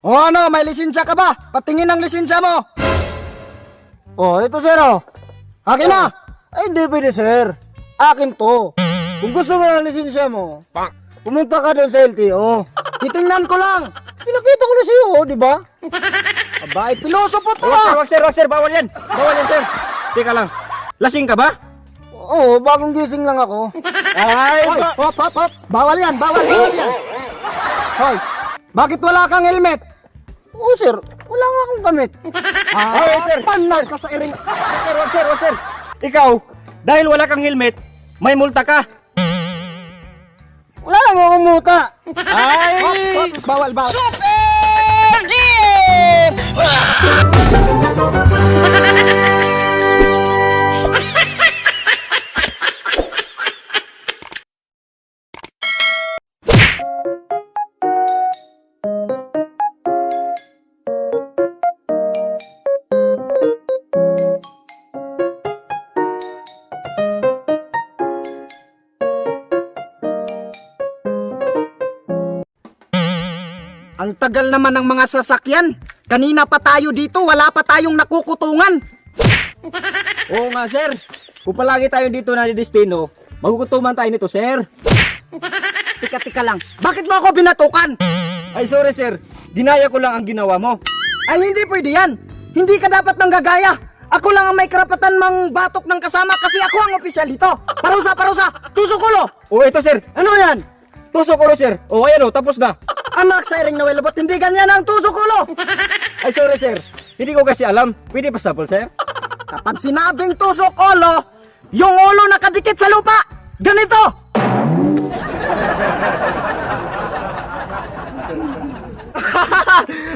O ano, may lisensya ka ba? Patingin ang lisensya mo. Oh, ito sir oh. Akin na. Ay, hindi pwede sir. Akin to. Kung gusto mo ng lisensya mo, pumunta ka doon sa LTO. Titingnan ko lang. Pinakita ko na sa'yo, oh, di ba? Abay, piloso po to. Wag sir, bawal yan. Bawal yan sir. Teka lang, lasing ka ba? Oo, bagong gising lang ako. Ay, hop. Bawal yan. Hoy, bakit wala kang helmet? Oo sir, wala nga akong gamit. Ay, sir. Panal ka sa iring. Wag sir. Ikaw, dahil wala kang helmet, may multa ka. Wala lang akong muta. Ay! Bawal. Ang tagal naman ng mga sasakyan. Kanina pa tayo dito, wala pa tayong nakukutungan. Oo nga sir. Kung palagi tayo dito na destino, magugutuman tayo nito sir. Tika lang. Bakit mo ako binatukan? Ay sorry sir, dinaya ko lang ang ginawa mo. Ay hindi pwede yan. Hindi ka dapat nanggagaya. Ako lang ang may karapatan mang batok ng kasama kasi ako ang opisyal dito. Parusa. Tusok ulo. Oo ito sir, Ano yan? tusok ulo sir. Oo ayan o, tapos na. Anak sa iring na welabot, hindi ganyan ang tusok ulo. Ay sorry sir, hindi ko kasi alam. Pwede pa sample sir? Kapag sinabing tusok ulo, yung ulo nakadikit sa lupa. Ganito.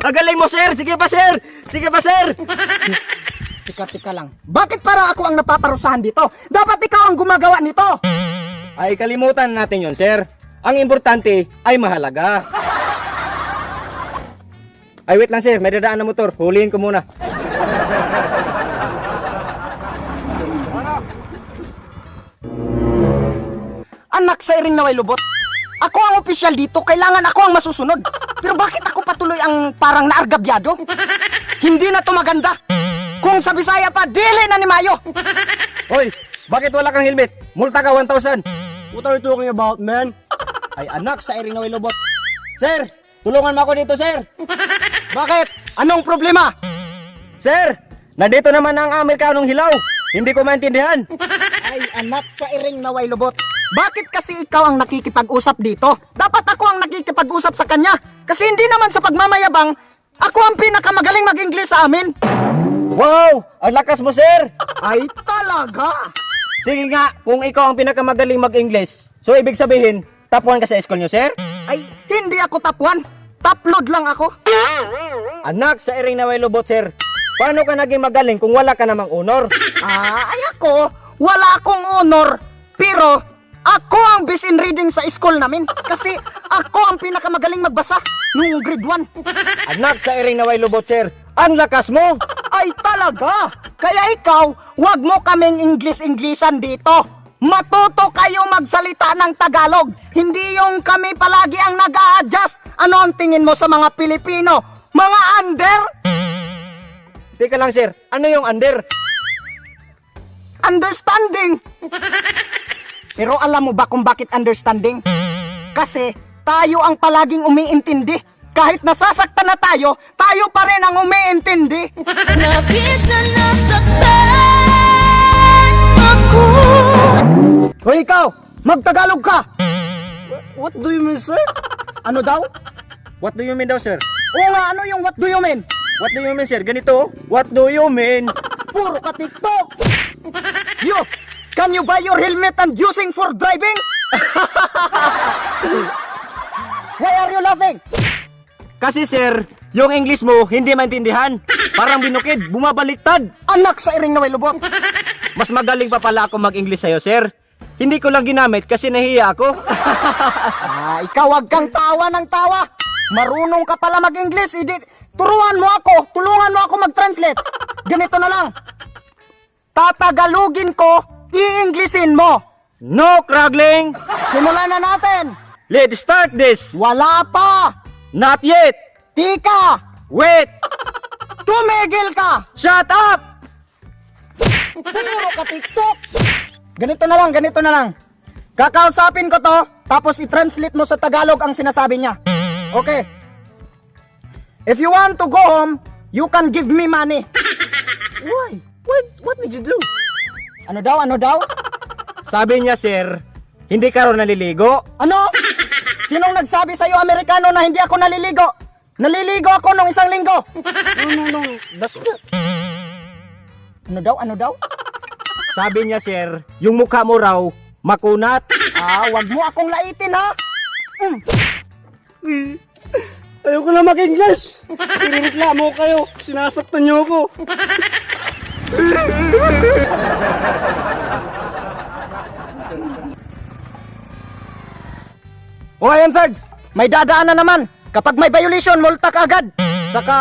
Ang galing mo sir, sige pa sir. Tika lang. Bakit parang ako ang napaparusahan dito? Dapat ikaw ang gumagawa nito. Ay kalimutan natin yon sir. Ang importante ay mahalaga. Ay wait lang sir, may dadaan na motor. Huliin ko muna. Anak sa iring na may lubot. Ako ang opisyal dito, kailangan ako ang masusunod. Pero bakit ako patuloy ang parang naargabyado? Hindi na to maganda. Kung sa Bisaya pa, dili na ni Mayo. Hoy, bakit wala kang helmet? Multa ka 1,000. What are you talking about, man? Ay anak sa iring na may lubot. Sir, tulungan mo ako dito sir. Bakit? Anong problema? Sir, nandito naman ang Amerikanong hilaw. Hindi ko maintindihan. Ay, anak sa iring na may lubot. Bakit kasi ikaw ang nakikipag-usap dito? Dapat ako ang nakikipag-usap sa kanya. Kasi hindi naman sa pagmamayabang, ako ang pinakamagaling mag-Ingles sa amin. Wow, ang lakas mo sir. Ay, talaga? Sige nga, kung ikaw ang pinakamagaling mag-English, so ibig sabihin, top 1 ka sa school nyo sir? Ay, hindi ako top 1. Top load lang ako. Anak sa iring na may lubot sir. Paano ka naging magaling kung wala ka namang honor? Ay ako, wala akong honor. Pero, ako ang best in reading sa school namin. Kasi ako ang pinakamagaling magbasa nung grade 1. Anak sa iring na may lubot sir. Ang lakas mo. Ay talaga? Kaya ikaw, wag mo kaming English-Englishan dito. Matuto kayo magsalita ng Tagalog. Hindi yung kami palagi ang nag-a-adjust. Ano ang tingin mo sa mga Pilipino? Mga under? Teka lang sir, ano yung under? Understanding. Pero alam mo ba kung bakit understanding? Kasi tayo ang palaging umiintindi. Kahit nasasaktan na tayo, tayo pa rin ang umiintindi. Labis na nasaktan ako. Hoy ikaw, magtagalog ka. What do you mean, sir? Ano daw? What do you mean daw sir? Oo nga, ano yung what do you mean? What do you mean sir? Ganito, what do you mean? Puro ka TikTok. You, can you buy your helmet and using for driving? Why are you laughing? Kasi sir, yung English mo hindi maintindihan. Parang binukid, bumabaliktad. Anak sa iring na may lubot. Mas magaling pa pala ako mag-English sa'yo sir. Hindi ko lang ginamit kasi nahiya ako. Ikaw wag kang tawa ng tawa. Marunong ka pala mag-English, turuan mo ako, tulungan mo ako mag-translate. Ganito na lang. Tatagalogin ko, i-Englishin mo. No craggling! Simulan na natin. Let's start this! Wala pa. Not yet! Tika! Wait! Tumigil ka! Shut up! Puro ka TikTok! Ganito na lang. Kakausapin ko to, tapos i-translate mo sa Tagalog ang sinasabi niya. Okay. If you want to go home, you can give me money. Why? What did you do? Ano daw? Sabi niya, sir, hindi ka raw naliligo. Ano? Sinong nagsabi sa'yo, Amerikano, na hindi ako naliligo? Naliligo ako nung isang linggo. No. That's not. Ano daw? Sabi niya, sir, yung mukha mo raw, makunat. Wag mo akong laitin, ha? Ayoko na mag-English. Pinireklamo kayo. Sinasaktan niyo ako. O ayan, Sarge, may dadaan na naman. Kapag may violation, multa ka agad. Saka,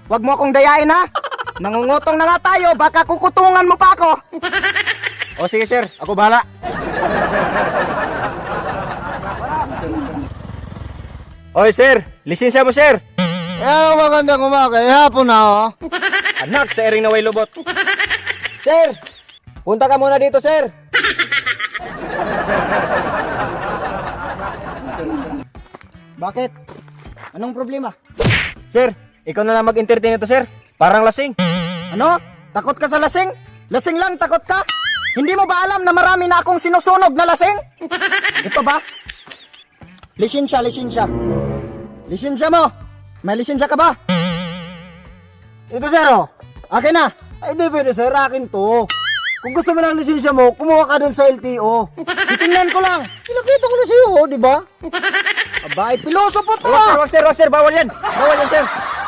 wag mo akong dayain, ha? Nangungutong na nga tayo, baka kukutungan mo pa ako. O sige, sir, ako bahala. Oy, sir, lisensya mo, sir. Kaya magandang umaga. Hapon na oh. Anak sa ering na way lubot. Sir, punta ka muna dito, sir. Bakit? Anong problema? Sir, ikaw na lang mag-entertain ito, sir. Parang lasing. Ano? Takot ka sa lasing? Lasing lang, takot ka? Hindi mo ba alam na marami na akong sinusunog na lasing? Ito ba? Lisensya. Lisensya mo. May lisensya ka ba? Ito sir oh. Akin na. Ay di pwede sir. Akin to. Kung gusto mo ng lisensya mo, kumuha ka dun sa LTO. Titingnan ko lang. Pinakita ko na sa'yo oh, di ba? Abay, piloso po to. Wag, sir, bawal yan. Bawal yan, sir.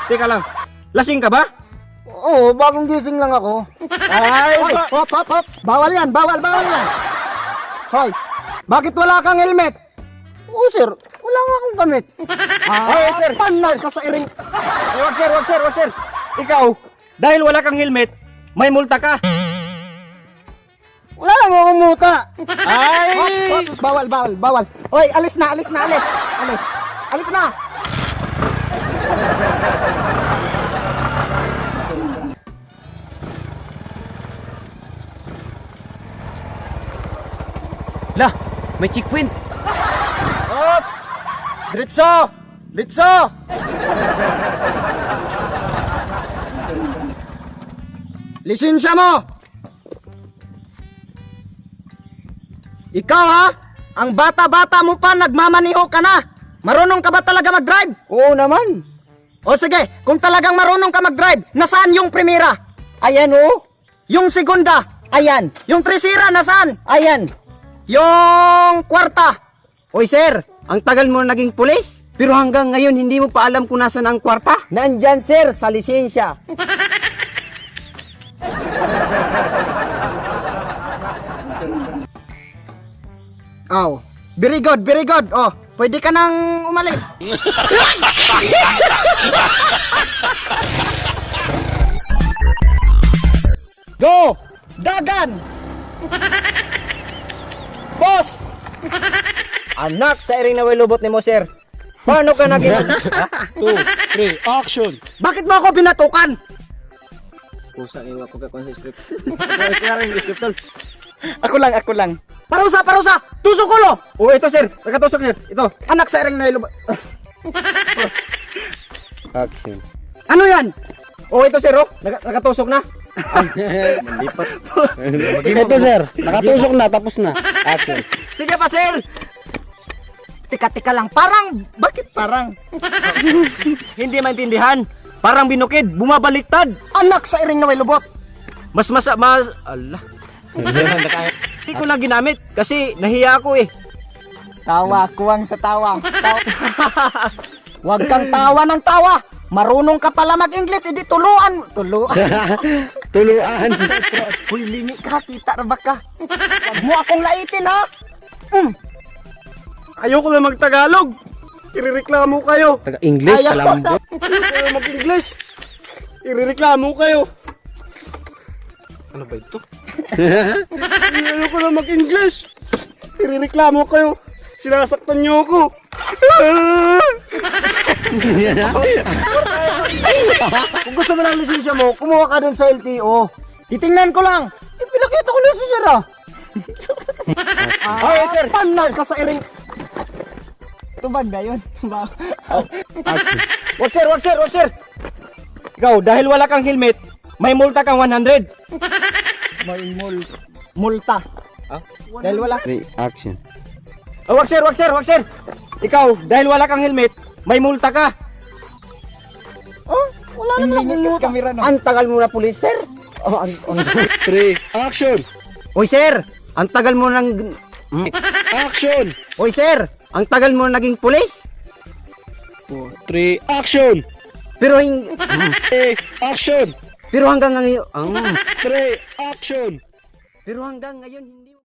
Teka lang. Lasing ka ba? Oo, bagong gising lang ako. Ay, hop. Bawal yan. Hoy, bakit wala kang helmet? Oo sir, wala nga akong gamit. Ay, sir. Panal ka sa iring. Ay, wag, sir. Ikaw, dahil wala kang helmet, may multa ka. Wala lang akong muta. Ay! Hop. Bawal. Hoy, alis na. Alis na. Lah, may checkpoint. Oops! Diretso! Lisensya mo! Ikaw ha? Ang bata-bata mo pa, nagmamaniho ka na! Marunong ka ba talaga mag-drive? Oo naman. O sige, kung talagang marunong ka mag-drive, nasaan yung primera? Ayan oh. Yung segunda? Ayan. Yung tresira, nasaan? Ayan. Yung kwarta? Oy sir, ang tagal mo naging pulis, pero hanggang ngayon hindi mo pa alam kung nasan ang kwarta. Nandyan sir, sa lisensya. Oh, very good. Oh, pwede ka nang umalis. Go! Dagan! Boss! Anak sa ering na way lubot ni mo, sir. Paano ka naging... 2, 3, action. Bakit mo ako binatukan? Pusa niwa ko ka sa script. Ikaw rin script tol. Ako lang. Parusa! Tusok ulo! Oh, ito sir. Nakatusok sir. Ito. Anak sa ereng na iluba. Action. Ano yan? Oh, ito sir. Oh. Nakatusok na. Mandipat. Ito sir, nakatusok na, tapos na. Action. Sige pa sir. Tika lang. Bakit parang? Hindi maintindihan. Parang binukid. Bumabaliktad. Anak sa ereng na lubot. Mas. Allah. Hindi ko na ginamit kasi nahiya ako eh. Tawa, kuwang sa tawa. Huwag kang tawa ng tawa. Marunong ka pala mag-English, edi tuluan. Tuluan. Uy, limi ka, kita na ba ka? Huwag mo akong laitin, ha? Ayoko na mag-Tagalog. Irereklamo kayo. Taga-English, Ayaw. kalambot. Ayoko na mag-English. Irereklamo kayo. Ano ba ito? Ayoko na mag-English. Irereklamo kayo. Sinasaktan niyo ako. Kung gusto mo ng lisensya mo, kumuha ka dun sa LTO. Titingnan ko lang. Pinakita ko na si sir ah. Okay, sir. Panal ka sa iring. Tubag na yun. Wag sir. Ikaw, dahil wala kang helmet, may multa kang 100. May multa. Dahil wala. Reaction. Oh, wag sir. Ikaw, dahil wala kang helmet, may multa ka. Oh, wala naman akong multa. Ang tagal mo na pulis, sir. Oh, 3, action! Oy, sir. Ang tagal mo nang... Action! Oy, sir. Ang tagal mo naging pulis. 3, action! Pero hindi... 3, action! Pero hanggang ngayon... 3, action! Pero hanggang ngayon, hindi...